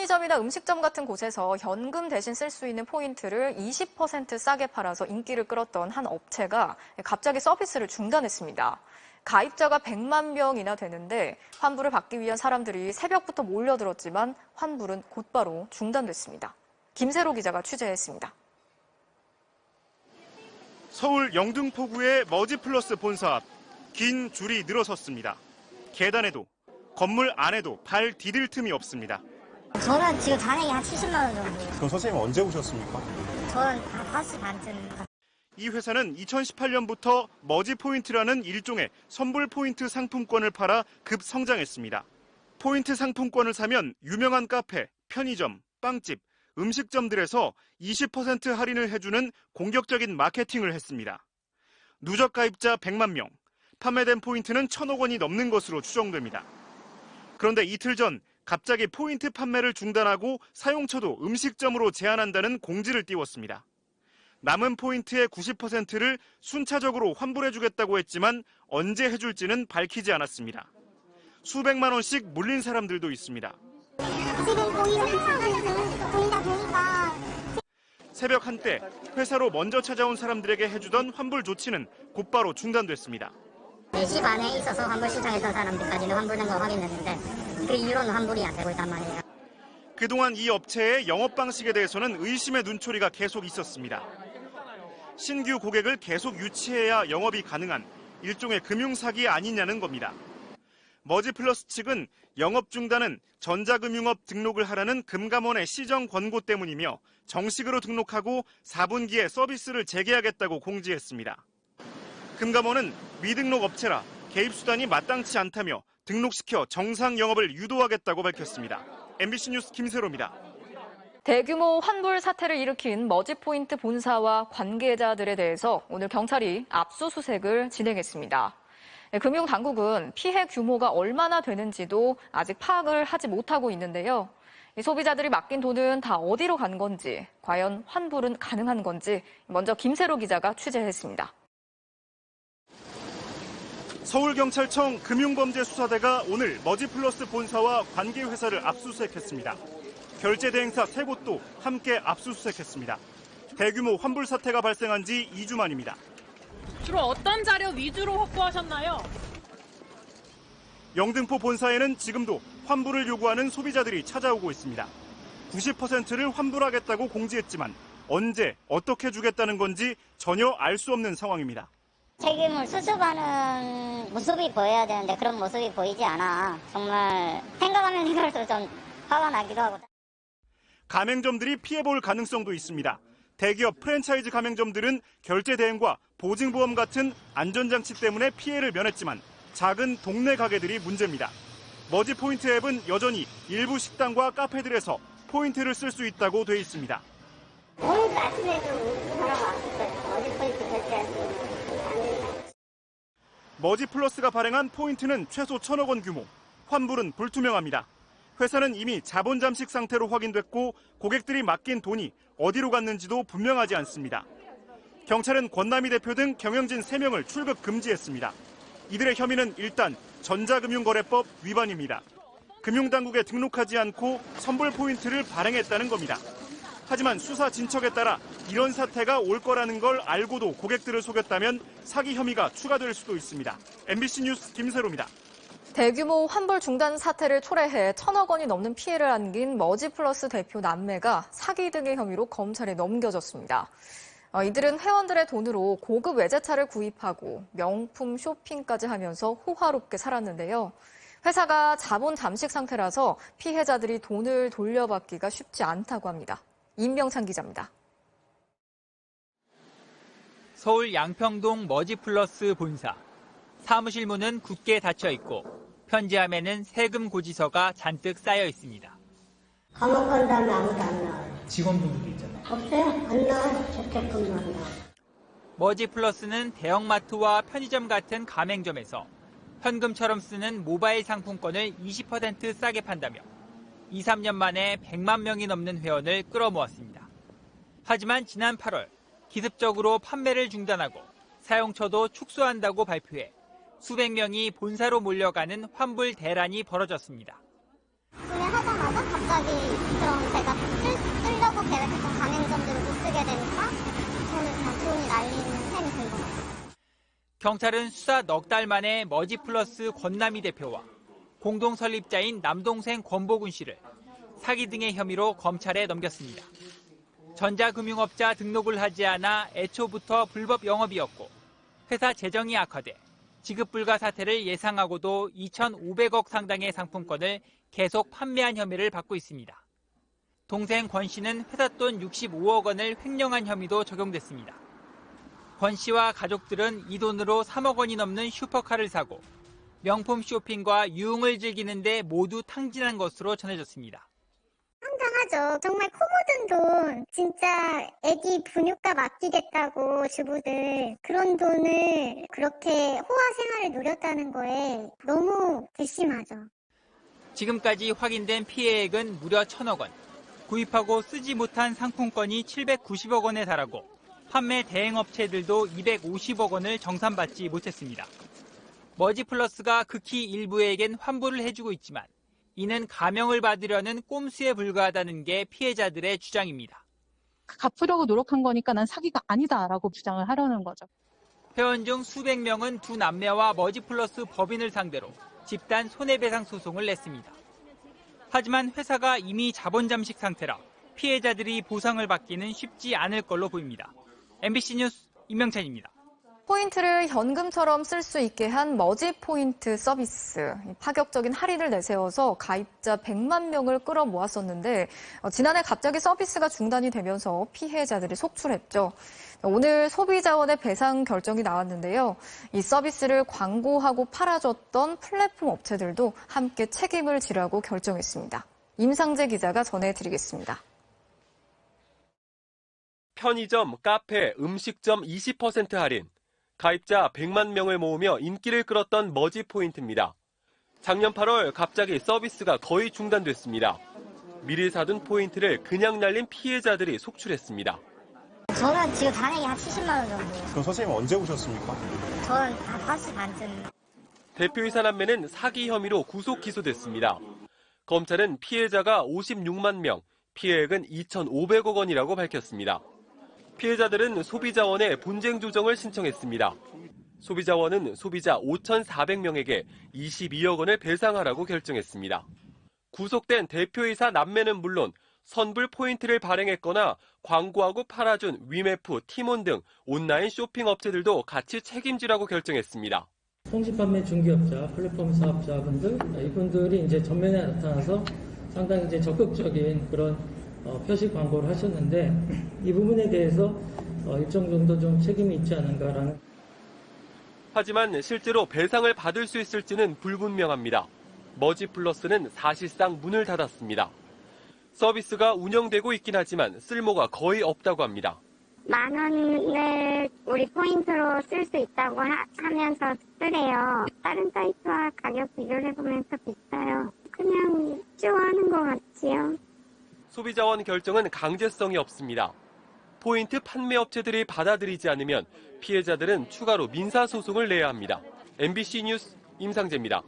편의점이나 음식점 같은 곳에서 현금 대신 쓸 수 있는 포인트를 20% 싸게 팔아서 인기를 끌었던 한 업체가 갑자기 서비스를 중단했습니다. 가입자가 100만 명이나 되는데 환불을 받기 위한 사람들이 새벽부터 몰려들었지만 환불은 곧바로 중단됐습니다. 김세로 기자가 취재했습니다. 서울 영등포구의 머지플러스 본사 앞 긴 줄이 늘어섰습니다. 계단에도 건물 안에도 발 디딜 틈이 없습니다. 저는 지금 잔액이 한 70만 원 정도. 그럼 선생님 언제 오셨습니까? 저는 5시 반쯤. 이 회사는 2018년부터 머지포인트라는 일종의 선불 포인트 상품권을 팔아 급성장했습니다. 포인트 상품권을 사면 유명한 카페, 편의점, 빵집, 음식점들에서 20% 할인을 해주는 공격적인 마케팅을 했습니다. 누적 가입자 100만 명, 판매된 포인트는 1,000억 원이 넘는 것으로 추정됩니다. 그런데 이틀 전 갑자기 포인트 판매를 중단하고 사용처도 음식점으로 제한한다는 공지를 띄웠습니다. 남은 포인트의 90%를 순차적으로 환불해주겠다고 했지만 언제 해줄지는 밝히지 않았습니다. 수백만 원씩 물린 사람들도 있습니다. 지금 보이다 보니까. 새벽 한때 회사로 먼저 찾아온 사람들에게 해주던 환불 조치는 곧바로 중단됐습니다. 4시 반에 있어서 환불 신청했던 사람들까지는 환불된 거 확인했는데 그 이후로는 환불이 안 되고 있단 말이에요. 그동안 이 업체의 영업 방식에 대해서는 의심의 눈초리가 계속 있었습니다. 신규 고객을 계속 유치해야 영업이 가능한 일종의 금융사기 아니냐는 겁니다. 머지플러스 측은 영업 중단은 전자금융업 등록을 하라는 금감원의 시정 권고 때문이며 정식으로 등록하고 4분기에 서비스를 재개하겠다고 공지했습니다. 금감원은 미등록 업체라 개입수단이 마땅치 않다며 등록시켜 정상 영업을 유도하겠다고 밝혔습니다. MBC 뉴스 김세로입니다. 대규모 환불 사태를 일으킨 머지포인트 본사와 관계자들에 대해서 오늘 경찰이 압수수색을 진행했습니다. 금융당국은 피해 규모가 얼마나 되는지도 아직 파악을 하지 못하고 있는데요. 소비자들이 맡긴 돈은 다 어디로 간 건지, 과연 환불은 가능한 건지 먼저 김세로 기자가 취재했습니다. 서울경찰청 금융범죄수사대가 오늘 머지플러스 본사와 관계회사를 압수수색했습니다. 결제대행사 3곳도 함께 압수수색했습니다. 대규모 환불 사태가 발생한 지 2주 만입니다. 주로 어떤 자료 위주로 확보하셨나요? 영등포 본사에는 지금도 환불을 요구하는 소비자들이 찾아오고 있습니다. 90%를 환불하겠다고 공지했지만 언제 어떻게 주겠다는 건지 전혀 알 수 없는 상황입니다. 책임을 수습하는 모습이 보여야 되는데 그런 모습이 보이지 않아. 정말 생각하면 생각할수록 좀 화가 나기도 하고. 가맹점들이 피해볼 가능성도 있습니다. 대기업 프랜차이즈 가맹점들은 결제 대행과 보증보험 같은 안전장치 때문에 피해를 면했지만 작은 동네 가게들이 문제입니다. 머지포인트 앱은 여전히 일부 식당과 카페들에서 포인트를 쓸 수 있다고 돼 있습니다. 오늘 아침에도 사람 왔어요. 머지포인트 결제할 수 있는. 머지플러스가 발행한 포인트는 최소 1,000억 원 규모, 환불은 불투명합니다. 회사는 이미 자본 잠식 상태로 확인됐고 고객들이 맡긴 돈이 어디로 갔는지도 분명하지 않습니다. 경찰은 권남희 대표 등 경영진 3명을 출국 금지했습니다. 이들의 혐의는 일단 전자금융거래법 위반입니다. 금융당국에 등록하지 않고 선불 포인트를 발행했다는 겁니다. 하지만 수사 진척에 따라 이런 사태가 올 거라는 걸 알고도 고객들을 속였다면 사기 혐의가 추가될 수도 있습니다. MBC 뉴스 김세로입니다. 대규모 환불 중단 사태를 초래해 1,000억 원이 넘는 피해를 안긴 머지플러스 대표 남매가 사기 등의 혐의로 검찰에 넘겨졌습니다. 이들은 회원들의 돈으로 고급 외제차를 구입하고 명품 쇼핑까지 하면서 호화롭게 살았는데요. 회사가 자본 잠식 상태라서 피해자들이 돈을 돌려받기가 쉽지 않다고 합니다. 임명찬 기자입니다. 서울 양평동 머지플러스 본사. 사무실 문은 굳게 닫혀 있고 편지함에는 세금 고지서가 잔뜩 쌓여 있습니다. 감옥 간 다음에 아무도 안 나와요. 직원분들도 있잖아요. 없어요? 안 나와요. 재택근무한다. 머지플러스는 대형마트와 편의점 같은 가맹점에서 현금처럼 쓰는 모바일 상품권을 20% 싸게 판다며 2, 3년 만에 100만 명이 넘는 회원을 끌어모았습니다. 하지만 지난 8월 기습적으로 판매를 중단하고 사용처도 축소한다고 발표해 수백 명이 본사로 몰려가는 환불 대란이 벌어졌습니다. 구매하자마자 갑자기 사람들은 못 쓰게 되니까 저는 그냥 돈이 날리는 셈이 된 것 같아요. 경찰은 수사 넉 달 만에 머지플러스 권남희 대표와 공동 설립자인 남동생 권보근 씨를 사기 등의 혐의로 검찰에 넘겼습니다. 전자금융업자 등록을 하지 않아 애초부터 불법 영업이었고 회사 재정이 악화돼 지급 불가 사태를 예상하고도 2,500억 상당의 상품권을 계속 판매한 혐의를 받고 있습니다. 동생 권 씨는 회사 돈 65억 원을 횡령한 혐의도 적용됐습니다. 권 씨와 가족들은 이 돈으로 3억 원이 넘는 슈퍼카를 사고 명품 쇼핑과 유흥을 즐기는데 모두 탕진한 것으로 전해졌습니다. 황당하죠. 정말 코 묻은 돈, 진짜 애기 분유값 아끼겠다고 주부들 그런 돈을 그렇게 호화 생활을 누렸다는 거에 너무 괘씸하죠. 지금까지 확인된 피해액은 무려 1,000억 원, 구입하고 쓰지 못한 상품권이 790억 원에 달하고 판매 대행업체들도 250억 원을 정산받지 못했습니다. 머지플러스가 극히 일부에겐 환불을 해주고 있지만 이는 감형을 받으려는 꼼수에 불과하다는 게 피해자들의 주장입니다. 갚으려고 노력한 거니까 난 사기가 아니다라고 주장을 하려는 거죠. 회원 중 수백 명은 두 남매와 머지플러스 법인을 상대로 집단 손해배상 소송을 냈습니다. 하지만 회사가 이미 자본 잠식 상태라 피해자들이 보상을 받기는 쉽지 않을 걸로 보입니다. MBC 뉴스 임명찬입니다. 포인트를 현금처럼 쓸 수 있게 한 머지 포인트 서비스. 파격적인 할인을 내세워서 가입자 100만 명을 끌어모았었는데 지난해 갑자기 서비스가 중단이 되면서 피해자들이 속출했죠. 오늘 소비자원의 배상 결정이 나왔는데요. 이 서비스를 광고하고 팔아줬던 플랫폼 업체들도 함께 책임을 지라고 결정했습니다. 임상재 기자가 전해드리겠습니다. 편의점, 카페, 음식점 20% 할인. 가입자 100만 명을 모으며 인기를 끌었던 머지 포인트입니다. 작년 8월 갑자기 서비스가 거의 중단됐습니다. 미리 사둔 포인트를 그냥 날린 피해자들이 속출했습니다. 저는 지금 단액이 한 70만 원 정도. 그럼 선생님 언제 오셨습니까? 저는 한 5시 반쯤. 대표이사 남매는 사기 혐의로 구속 기소됐습니다. 검찰은 피해자가 56만 명, 피해액은 2,500억 원이라고 밝혔습니다. 피해자들은 소비자원에 분쟁 조정을 신청했습니다. 소비자원은 소비자 5,400명에게 22억 원을 배상하라고 결정했습니다. 구속된 대표이사 남매는 물론 선불 포인트를 발행했거나 광고하고 팔아준 위메프, 티몬 등 온라인 쇼핑 업체들도 같이 책임지라고 결정했습니다. 통신 판매 중개업자, 플랫폼 사업자분들, 이분들이 이제 전면에 나타나서 상당히 이제 적극적인 그런 표시 광고를 하셨는데 이 부분에 대해서 일정 정도 좀 책임이 있지 않은가라는. 하지만 실제로 배상을 받을 수 있을지는 불분명합니다. 머지플러스는 사실상 문을 닫았습니다. 서비스가 운영되고 있긴 하지만 쓸모가 거의 없다고 합니다. 10,000원을 우리 포인트로 쓸 수 있다고 하면서 쓰래요. 다른 사이트와 가격 비교를 해보면서 비싸요. 그냥 쇼하는 것 같지요. 소비자원 결정은 강제성이 없습니다. 포인트 판매 업체들이 받아들이지 않으면 피해자들은 추가로 민사소송을 내야 합니다. MBC 뉴스 임상재입니다.